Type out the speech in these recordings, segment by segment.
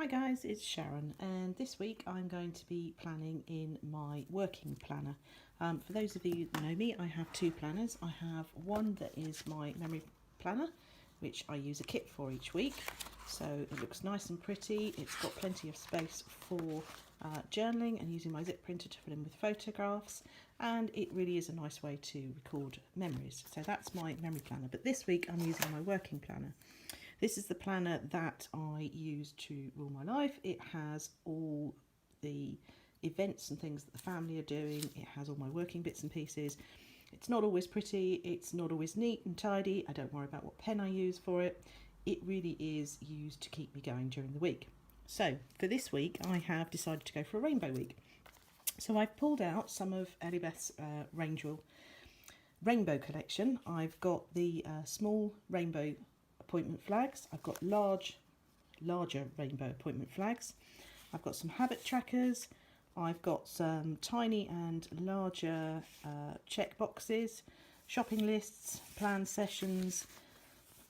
Hi guys, it's Sharon, and this week I'm going to be planning in my working planner. For those of you that know me, I have two planners. I have one that is my memory planner, which I use a kit for each week. So it looks nice and pretty. It's got plenty of space for journaling and using my zip printer to fill in with photographs, and it really is a nice way to record memories. So that's my memory planner, but this week I'm using my working planner. This is the planner that I use to rule my life. It has all the events and things that the family are doing. It has all my working bits and pieces. It's not always pretty. It's not always neat and tidy. I don't worry about what pen I use for it. It really is used to keep me going during the week. So for this week, I have decided to go for a rainbow week. So I've pulled out some of Ellie Beth's rainbow collection. I've got the small rainbow appointment flags. I've got larger rainbow appointment flags. I've got some habit trackers. I've got some tiny and larger check boxes, shopping lists, plan sessions,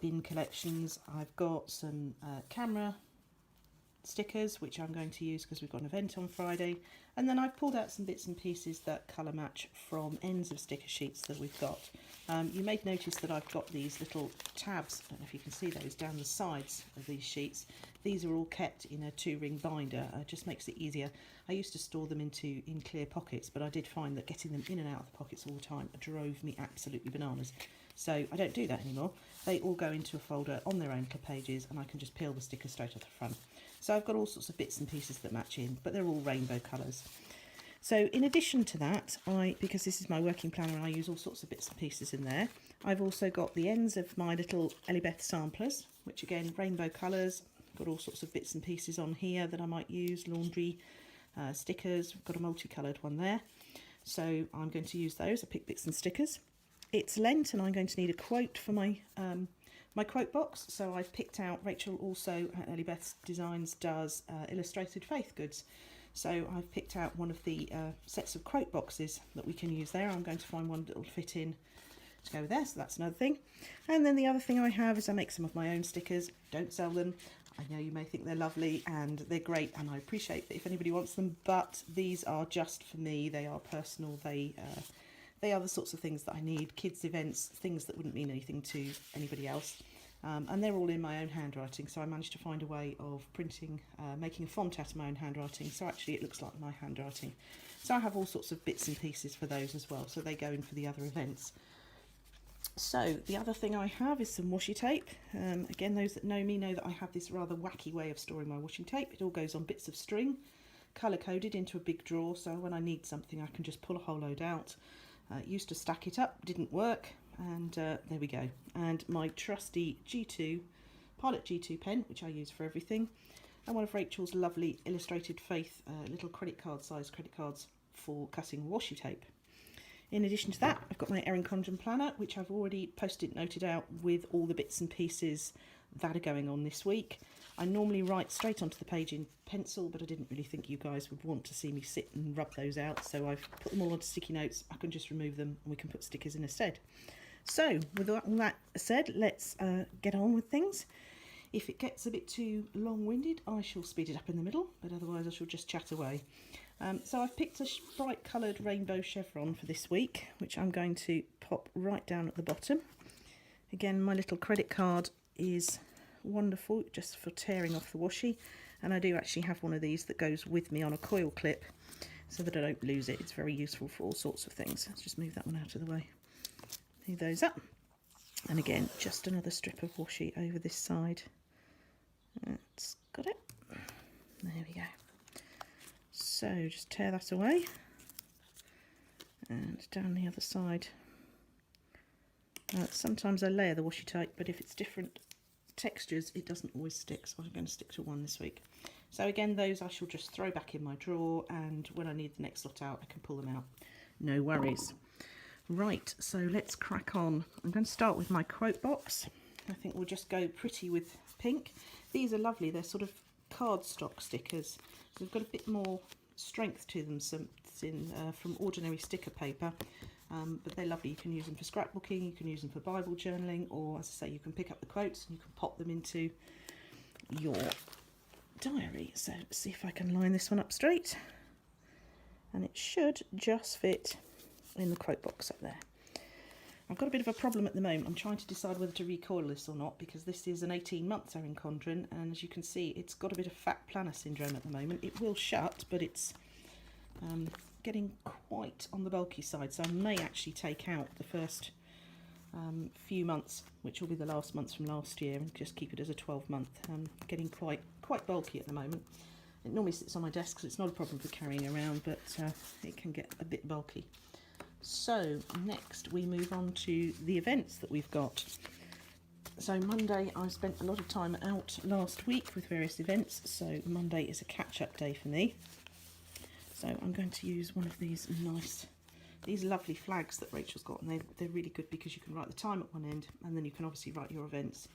bin collections. I've got some camera stickers, which I'm going to use because we've got an event on Friday. And then I've pulled out some bits and pieces that colour match from ends of sticker sheets that we've got. You may notice that I've got these little tabs, I don't know if you can see those, down the sides of these sheets. These are all kept in a 2-ring binder. It just makes it easier. I used to store them in clear pockets, but I did find that getting them in and out of the pockets all the time drove me absolutely bananas. So I don't do that anymore. They all go into a folder on their own little pages, and I can just peel the sticker straight off the front. So I've got all sorts of bits and pieces that match in, but they're all rainbow colours. So in addition to that, because this is my working planner and I use all sorts of bits and pieces in there, I've also got the ends of my little Ellie Beth samplers, which again, rainbow colours. Got all sorts of bits and pieces on here that I might use, laundry, stickers. I've got a multicoloured one there. So I'm going to use those. I picked bits and stickers. It's Lent and I'm going to need a quote for my my quote box, so I've picked out, Rachel also at Ellie Beth's Designs does illustrated faith goods. So I've picked out one of the sets of quote boxes that we can use there. I'm going to find one that will fit in to go with there, so that's another thing. And then the other thing I have is I make some of my own stickers. Don't sell them. I know you may think they're lovely and they're great, and I appreciate that if anybody wants them, but these are just for me. They are personal. They are the sorts of things that I need, kids' events, things that wouldn't mean anything to anybody else. And they're all in my own handwriting, so I managed to find a way of printing, making a font out of my own handwriting, so actually it looks like my handwriting. So I have all sorts of bits and pieces for those as well, so they go in for the other events. So the other thing I have is some washi tape. Again, those that know me know that I have this rather wacky way of storing my washi tape. It all goes on bits of string, colour-coded into a big drawer, so when I need something I can just pull a whole load out. Used to stack it up, didn't work, and there we go. And my trusty G2, Pilot G2 pen, which I use for everything, and one of Rachel's lovely illustrated faith little credit card size credit cards for cutting washi tape. In addition to that, I've got my Erin Condren planner, which I've already post-it noted out with all the bits and pieces that are going on this week. I normally write straight onto the page in pencil, but I didn't really think you guys would want to see me sit and rub those out, so I've put them all onto sticky notes. I can just remove them and we can put stickers in instead. So with all that said, let's get on with things. If it gets a bit too long-winded, I shall speed it up in the middle, but otherwise I shall just chat away. So I've picked a bright coloured rainbow chevron for this week, which I'm going to pop right down at the bottom. Again, my little credit card is wonderful just for tearing off the washi, and I do actually have one of these that goes with me on a coil clip so that I don't lose it. It's very useful for all sorts of things. Let's just move that one out of the way. Move those up, and again just another strip of washi over this side. That's got it. There we go. So just tear that away, and down the other side. Sometimes I layer the washi tape, but if it's different textures it doesn't always stick, so I'm going to stick to one this week. So again, those I shall just throw back in my drawer, and when I need the next lot out I can pull them out, no worries. Right, so let's crack on. I'm going to start with my quote box. I think we'll just go pretty with pink. These are lovely, they're sort of cardstock stickers, so they've got a bit more strength to them from ordinary sticker paper. But they're lovely. You can use them for scrapbooking, you can use them for Bible journaling, or as I say, you can pick up the quotes and you can pop them into your diary. So let's see if I can line this one up straight. And it should just fit in the quote box up there. I've got a bit of a problem at the moment. I'm trying to decide whether to recoil this or not, because this is an 18-month Erin Condren, and as you can see, it's got a bit of fat planner syndrome at the moment. It will shut, but it's getting quite on the bulky side, so I may actually take out the first few months, which will be the last months from last year, and just keep it as a 12-month. Getting quite bulky at the moment. It normally sits on my desk, so it's not a problem for carrying around, but it can get a bit bulky. So next we move on to the events that we've got. So Monday, I spent a lot of time out last week with various events, so Monday is a catch-up day for me. So I'm going to use one of these these lovely flags that Rachel's got, and they're really good because you can write the time at one end, and then you can obviously write your events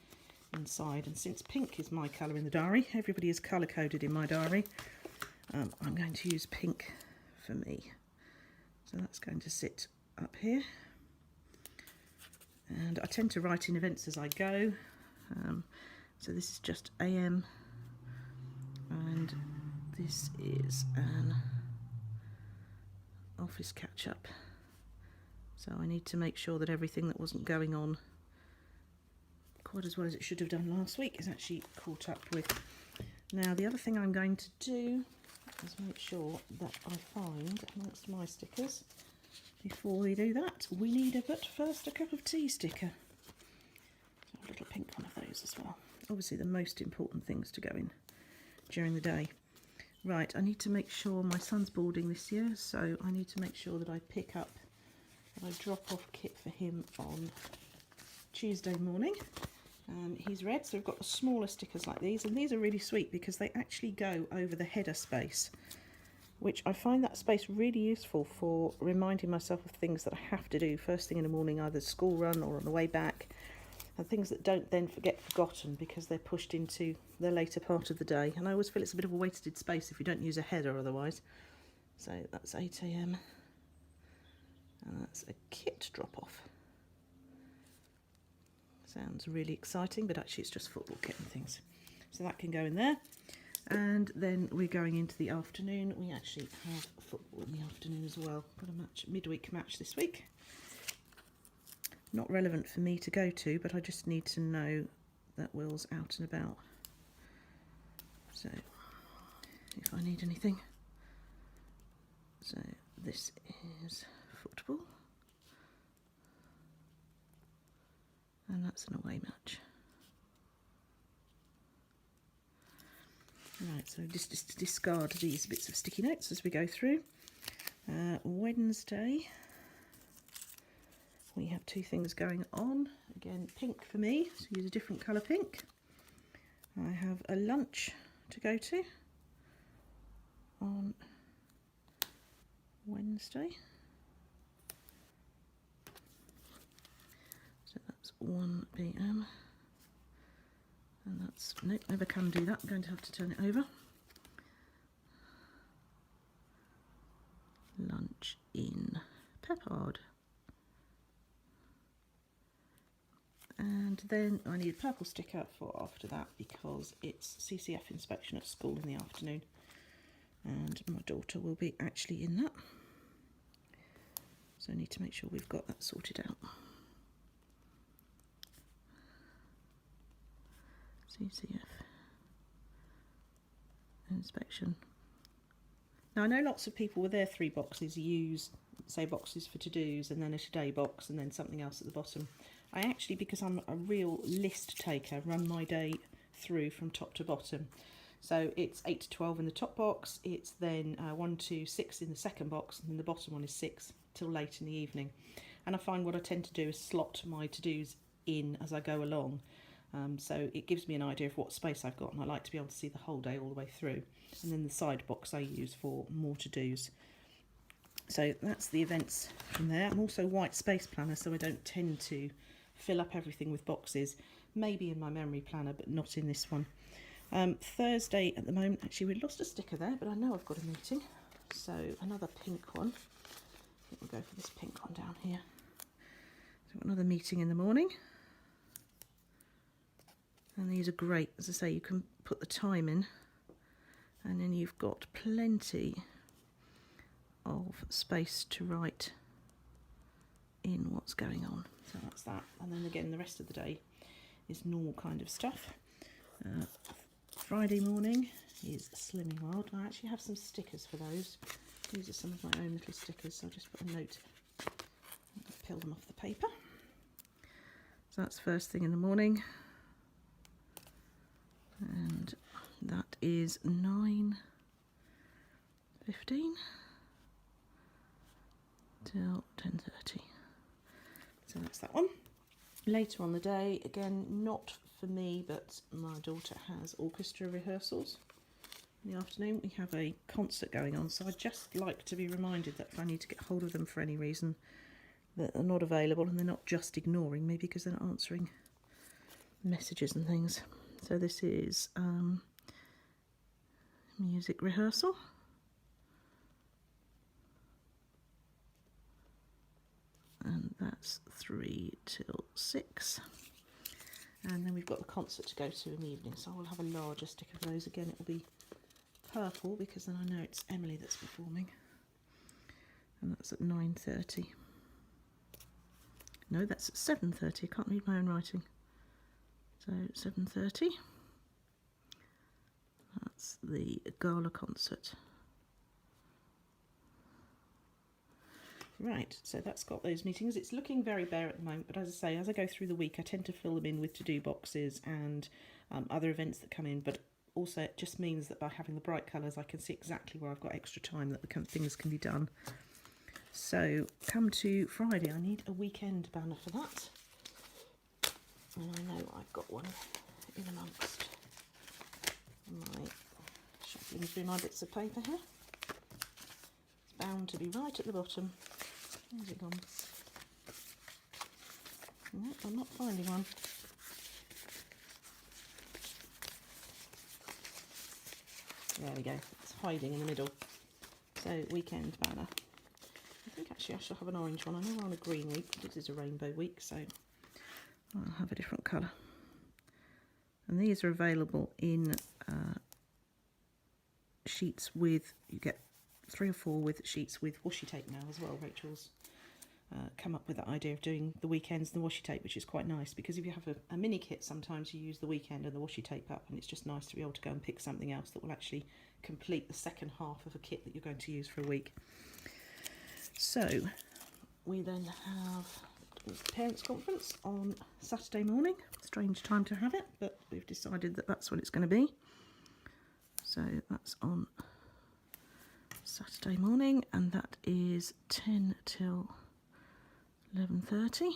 inside. And since pink is my colour in the diary, everybody is colour coded in my diary, I'm going to use pink for me. So that's going to sit up here, and I tend to write in events as I go. So this is just AM, and this is an office catch-up. So I need to make sure that everything that wasn't going on quite as well as it should have done last week is actually caught up with. Now the other thing I'm going to do is make sure that I find amongst my stickers, before we do that, we need a but first a cup of tea sticker. So a little pink one of those as well. Obviously the most important things to go in during the day. Right, I need to make sure my son's boarding this year, so I need to make sure that I pick up and I drop off kit for him on Tuesday morning. He's red, so we've got the smaller stickers like these, and these are really sweet because they actually go over the header space, which I find that space really useful for reminding myself of things that I have to do first thing in the morning, either school run or on the way back, and things that don't then get forgotten because they're pushed into the later part of the day. And I always feel it's a bit of a wasted space if you don't use a header otherwise. So that's 8 AM, and that's a kit drop off. Sounds really exciting, but actually it's just football kit and things. So that can go in there. And then we're going into the afternoon. We actually have football in the afternoon as well. Got a midweek match this week. Not relevant for me to go to, but I just need to know that Will's out and about. So if I need anything. So this is football. And that's an away match. Right, so just discard these bits of sticky notes as we go through. Wednesday, we have two things going on. Again, pink for me, so use a different colour pink. I have a lunch to go to on Wednesday. So that's 1 PM. And that's, nope, never can do that. I'm going to have to turn it over. Lunch in Peppard. And then I need a purple sticker for after that because it's CCF inspection at school in the afternoon. And my daughter will be actually in that. So I need to make sure we've got that sorted out. CCF inspection. Now I know lots of people with their 3 boxes use, say, boxes for to-dos and then a today box and then something else at the bottom. I actually, because I'm a real list taker, run my day through from top to bottom. So it's 8 to 12 in the top box, it's then 1 to 6 in the second box, and then the bottom one is 6 till late in the evening. And I find what I tend to do is slot my to-dos in as I go along. So it gives me an idea of what space I've got, and I like to be able to see the whole day all the way through. And then the side box I use for more to-dos. So that's the events from there. I'm also white space planner, so I don't tend to fill up everything with boxes. Maybe in my memory planner, but not in this one. Thursday at the moment, actually we lost a sticker there, but I know I've got a meeting. So another pink one. I think we'll go for this pink one down here. So another meeting in the morning. And these are great. As I say, you can put the time in And then you've got plenty of space to write in what's going on. So that's that. And then again, the rest of the day is normal kind of stuff. Friday morning is Slimming World. I actually have some stickers for those. These are some of my own little stickers, so I'll just put a note, peel them off the paper. So that's first thing in the morning. And that is 9:15 till 10:30. So that's that one. Later on the day, again, not for me, but my daughter has orchestra rehearsals. In the afternoon, we have a concert going on, so I'd just like to be reminded that if I need to get hold of them for any reason, that they're not available, and they're not just ignoring me because they're not answering messages and things. So this is music rehearsal. And that's 3 till 6. And then we've got the concert to go to in the evening, so I will have a larger stick of those. Again, it will be purple because then I know it's Emily that's performing. And that's at 9:30. No, that's at 7:30. I can't read my own writing. So 7:30. That's the gala concert. Right, so that's got those meetings. It's looking very bare at the moment, but as I say, as I go through the week, I tend to fill them in with to-do boxes and other events that come in, but also it just means that by having the bright colours, I can see exactly where I've got extra time that things can be done. So come to Friday, I need a weekend banner for that. And I know I've got one in amongst my shuffling through my bits of paper here. It's bound to be right at the bottom. Where's it gone? No, I'm not finding one. There we go. It's hiding in the middle. So, weekend banner. I think actually I shall have an orange one. I know we're on a green week, but this is a rainbow week, so I'll have a different colour. And these are available in sheets with, you get 3 or 4 with sheets with washi tape now as well. Rachel's come up with that idea of doing the weekends and the washi tape, which is quite nice, because if you have a mini kit, sometimes you use the weekend and the washi tape up, and it's just nice to be able to go and pick something else that will actually complete the second half of a kit that you're going to use for a week. So we then have the parents' conference on Saturday morning. Strange time to have it, but we've decided that that's what it's going to be. So that's on Saturday morning, and that is 10 till 11:30.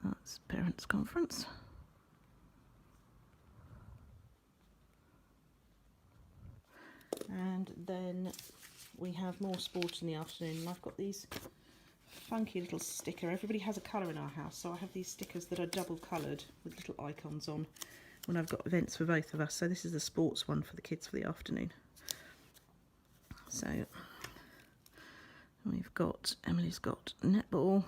That's parents' conference. And then we have more sport in the afternoon, and I've got these funky little sticker. Everybody has a colour in our house, so I have these stickers that are double coloured with little icons on when I've got events for both of us. So this is the sports one for the kids for the afternoon. So we've got, Emily's got netball,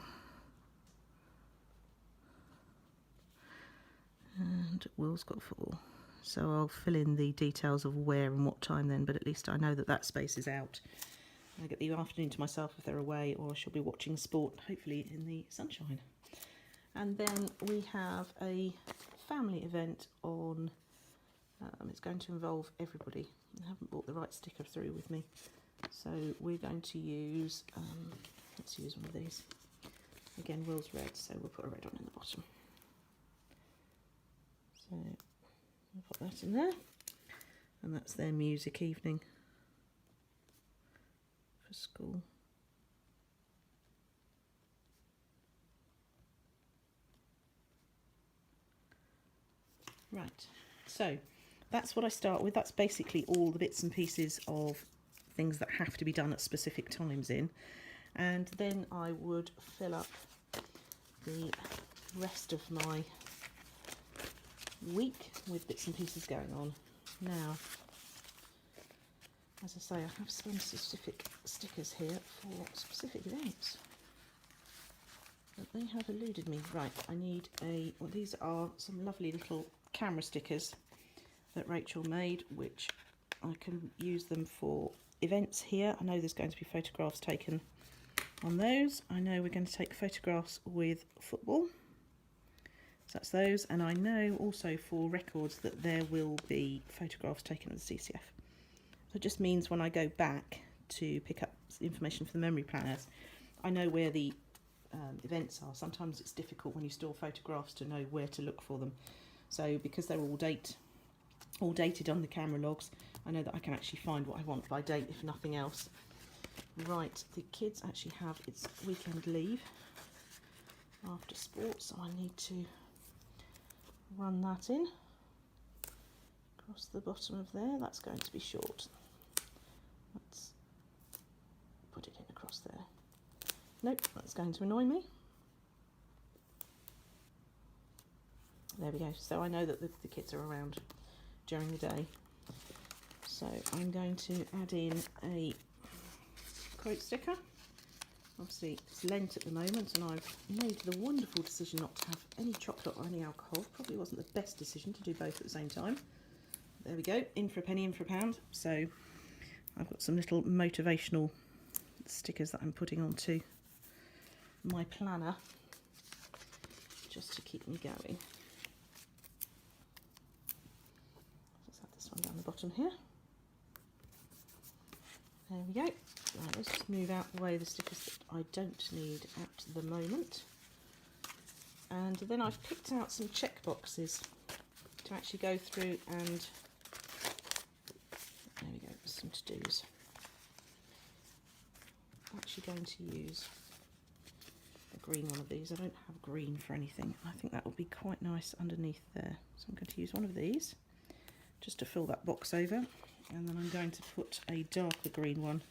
and Will's got football. So I'll fill in the details of where and what time then, but at least I know that that space is out. I get the afternoon to myself if they're away, or I shall be watching sport, hopefully in the sunshine. And then we have a family event on, it's going to involve everybody. I haven't brought the right sticker through with me. So we're going to use, let's use one of these. Again, Will's red, so we'll put a red one in the bottom. So we'll put that in there. And that's their music evening for school. Right, so that's what I start with. That's basically all the bits and pieces of things that have to be done at specific times in. And then I would fill up the rest of my week with bits and pieces going on. Now, as I say, I have some specific stickers here for specific events, but they have eluded me. Right, I need well, these are some lovely little camera stickers that Rachel made, which I can use them for events here. I know there's going to be photographs taken on those. I know we're going to take photographs with football. So that's those. And I know also for records that there will be photographs taken at the CCF. So it just means when I go back to pick up information for the memory planners, I know where the events are. Sometimes it's difficult when you store photographs to know where to look for them. So because they're all dated on the camera logs, I know that I can actually find what I want by date, if nothing else. Right, the kids actually have its weekend leave after sports, so I need to run that in across the bottom of there. That's going to be short. Let's put it in across there. Nope, that's going to annoy me. There we go. So I know that the kids are around during the day. So I'm going to add in a quote sticker. Obviously it's Lent at the moment and I've made the wonderful decision not to have any chocolate or any alcohol. Probably wasn't the best decision to do both at the same time. There we go, in for a penny, in for a pound. So I've got some little motivational stickers that I'm putting onto my planner just to keep me going. Let's add this one down the bottom here. There we go. Right, let's just move out the way the stickers that I don't need at the moment. And then I've picked out some check boxes to actually go through and there we go, some to-dos. I'm actually going to use a green one of these. I don't have green for anything. I think that will be quite nice underneath there. So I'm going to use one of these just to fill that box over. And then I'm going to put a darker green one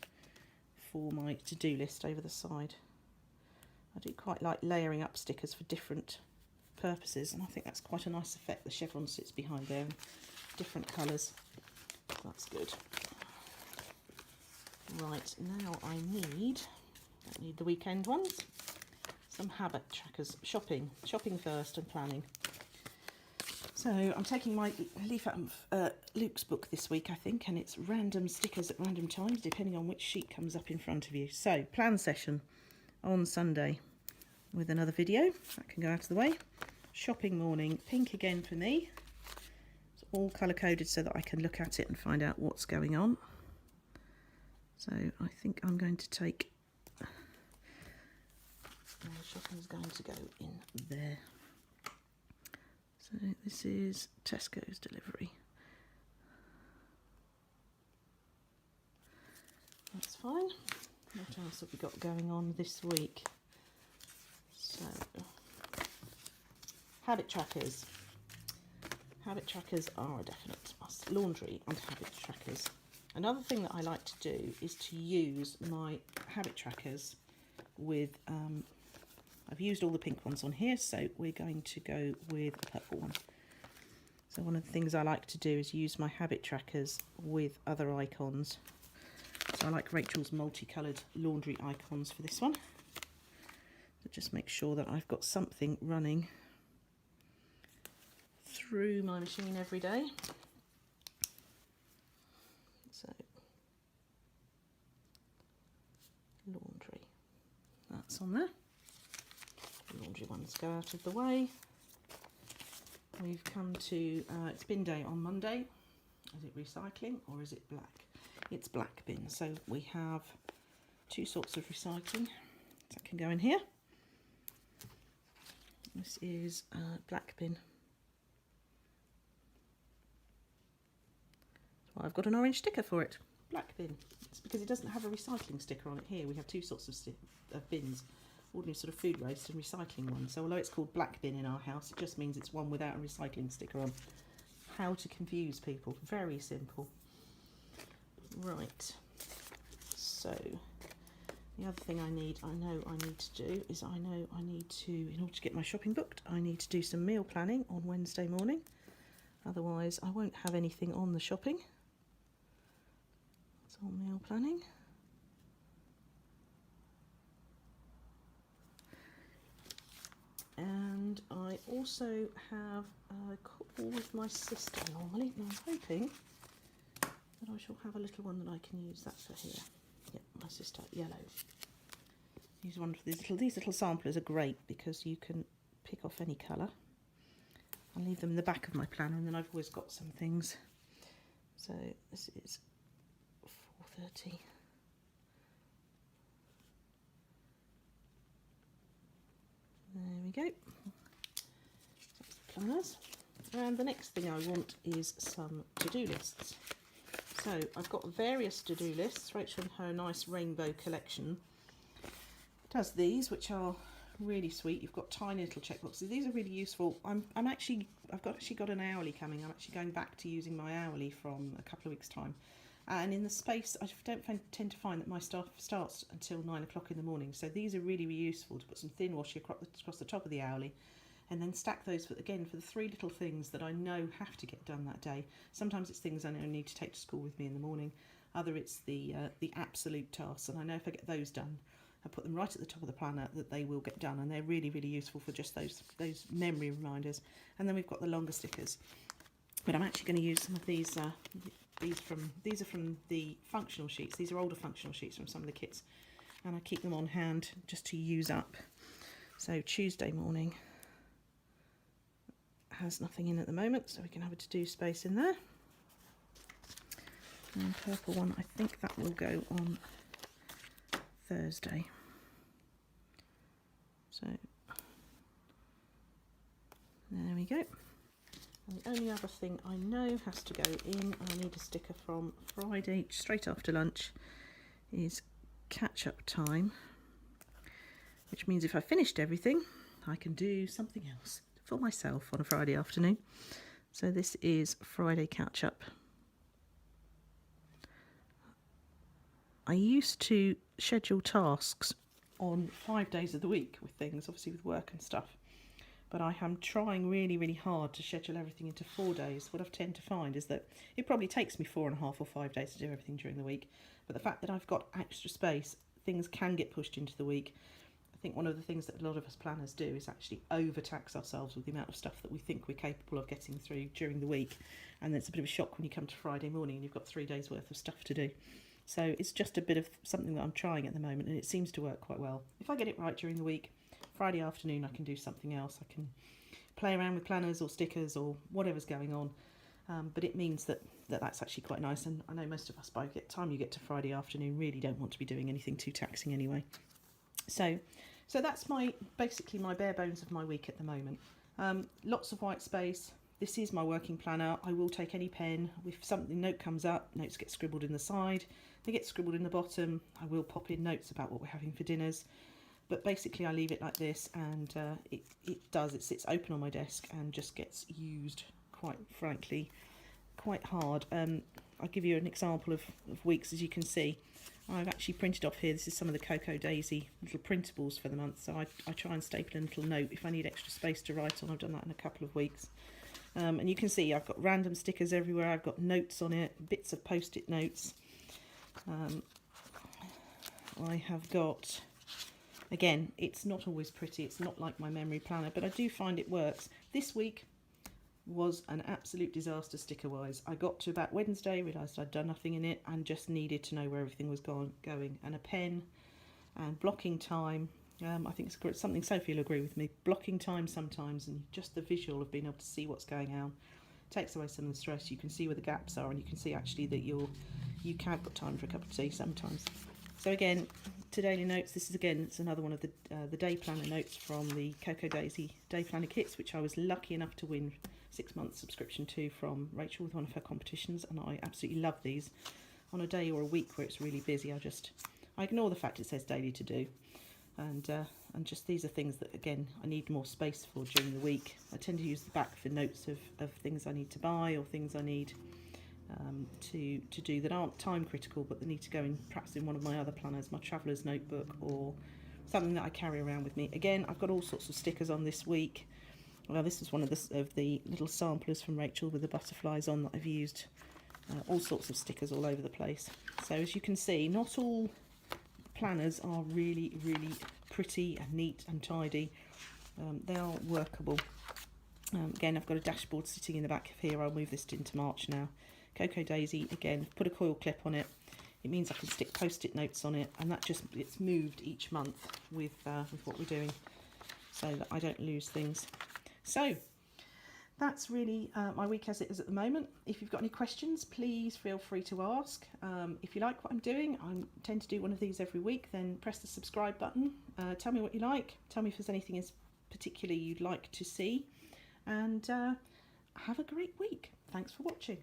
for my to-do list over the side. I do quite like layering up stickers for different purposes, and I think that's quite a nice effect. The chevron sits behind there, different colours. That's good. Right, now I don't need the weekend ones. Some habit trackers, shopping first and planning. So I'm taking my leaf out of Luke's book this week, I think, and it's random stickers at random times, depending on which sheet comes up in front of you. So plan session on Sunday with another video. That can go out of the way. Shopping morning, pink again for me. It's all colour coded so that I can look at it and find out what's going on. So I think I'm going to take, shopping's going to go in there. So this is Tesco's delivery. That's fine. What else have we got going on this week? So, habit trackers. Habit trackers are a definite must. Laundry and habit trackers. Another thing that I like to do is to use my habit trackers with, I've used all the pink ones on here, so we're going to go with a purple one. So one of the things I like to do is use my habit trackers with other icons. So I like Rachel's multicoloured laundry icons for this one. So just make sure that I've got something running through my machine every day. So laundry, that's on there. The laundry ones go out of the way. We've come to, it's bin day on Monday. Is it recycling or is it black? It's black bin. So we have two sorts of recycling that can go in here. This is black bin. So I've got an orange sticker for it. Black bin. It's because it doesn't have a recycling sticker on it here. We have two sorts of bins. Ordinary sort of food waste and recycling one. So although it's called black bin in our house, it just means it's one without a recycling sticker on. How to confuse people. Very simple. Right. So the other thing I know I need to do is in order to get my shopping booked, I need to do some meal planning on Wednesday morning. Otherwise I won't have anything on the shopping. It's all meal planning. And I also have a call with my sister normally, and I'm hoping that I shall have a little one that I can use. That's for here. Yep, my sister, yellow. Use one for these little samplers are great because you can pick off any colour. I'll leave them in the back of my planner, and then I've always got some things. So this is 4:30. There we go. That's the planners. And the next thing I want is some to-do lists. So I've got various to-do lists. Rachel and her nice rainbow collection does these, which are really sweet. You've got tiny little checkboxes. These are really useful. I've actually got an hourly coming. I'm actually going back to using my hourly from a couple of weeks' time. And in the space, I don't tend to find that my stuff starts until 9 o'clock in the morning. So these are really, really useful to put some thin washi across the top of the hourly, and then stack those for the three little things that I know have to get done that day. Sometimes it's things I know I need to take to school with me in the morning. Other it's the absolute tasks, and I know if I get those done, I put them right at the top of the planner that they will get done, and they're really, really useful for just those memory reminders. And then we've got the longer stickers, but I'm actually going to use some of these. These are from the functional sheets. These are older functional sheets from some of the kits, and I keep them on hand just to use up. So Tuesday morning has nothing in at the moment, so we can have a to-do space in there. And purple one, I think that will go on Thursday. So there we go. And the only other thing I know has to go in, I need a sticker from Friday, straight after lunch, is catch-up time, which means if I finished everything, I can do something else for myself on a Friday afternoon. So this is Friday catch-up. I used to schedule tasks on 5 days of the week with things, obviously with work and stuff. But I am trying really, really hard to schedule everything into 4 days. What I've tend to find is that it probably takes me 4.5 or 5 days to do everything during the week. But the fact that I've got extra space, things can get pushed into the week. I think one of the things that a lot of us planners do is actually overtax ourselves with the amount of stuff that we think we're capable of getting through during the week. And it's a bit of a shock when you come to Friday morning and you've got 3 days worth of stuff to do. So it's just a bit of something that I'm trying at the moment, and it seems to work quite well. If I get it right during the week, Friday afternoon I can do something else. I can play around with planners or stickers or whatever's going on, but it means that's actually quite nice. And I know most of us, by the time you get to Friday afternoon, really don't want to be doing anything too taxing anyway. So that's basically my bare bones of my week at the moment. Lots of white space. This is my working planner. I will take any pen. If something note comes up, notes get scribbled in the side, they get scribbled in the bottom. I will pop in notes about what we're having for dinners. But basically I leave it like this, and it sits open on my desk and just gets used, quite frankly, quite hard. I'll give you an example of weeks. As you can see, I've actually printed off here, this is some of the Cocoa Daisy little printables for the month, so I try and staple a little note if I need extra space to write on. I've done that in a couple of weeks. And you can see I've got random stickers everywhere, I've got notes on it, bits of post-it notes. I have got... Again, it's not always pretty, it's not like my memory planner, but I do find it works. This week was an absolute disaster sticker-wise. I got to about Wednesday, realised I'd done nothing in it, and just needed to know where everything was going. And a pen, and blocking time. I think it's something Sophie will agree with me. Blocking time sometimes, and just the visual of being able to see what's going on takes away some of the stress. You can see where the gaps are, and you can see actually that you have got time for a cup of tea sometimes. So again, to daily notes, this is it's another one of the day planner notes from the Cocoa Daisy day planner kits, which I was lucky enough to win 6 months subscription to from Rachel with one of her competitions, and I absolutely love these. On a day or a week where it's really busy, I ignore the fact it says daily to do, and just these are things that again I need more space for during the week. I tend to use the back for notes of things I need to buy or things I need to do that aren't time critical, but they need to go in perhaps in one of my other planners, my traveller's notebook, or something that I carry around with me. Again, I've got all sorts of stickers on this week. Well, this is one of the little samplers from Rachel with the butterflies on that I've used. All sorts of stickers all over the place. So as you can see, not all planners are really, really pretty and neat and tidy. They are workable. Again, I've got a dashboard sitting in the back of here. I'll move this into March now. Cocoa Daisy, again, put a coil clip on it. It means I can stick post-it notes on it, and that just, it's moved each month with what we're doing, so that I don't lose things. So that's really my week as it is at the moment. If you've got any questions, please feel free to ask. If you like what I'm doing, I tend to do one of these every week, then press the subscribe button. Tell me what you like. Tell me if there's anything in particular you'd like to see. And have a great week. Thanks for watching.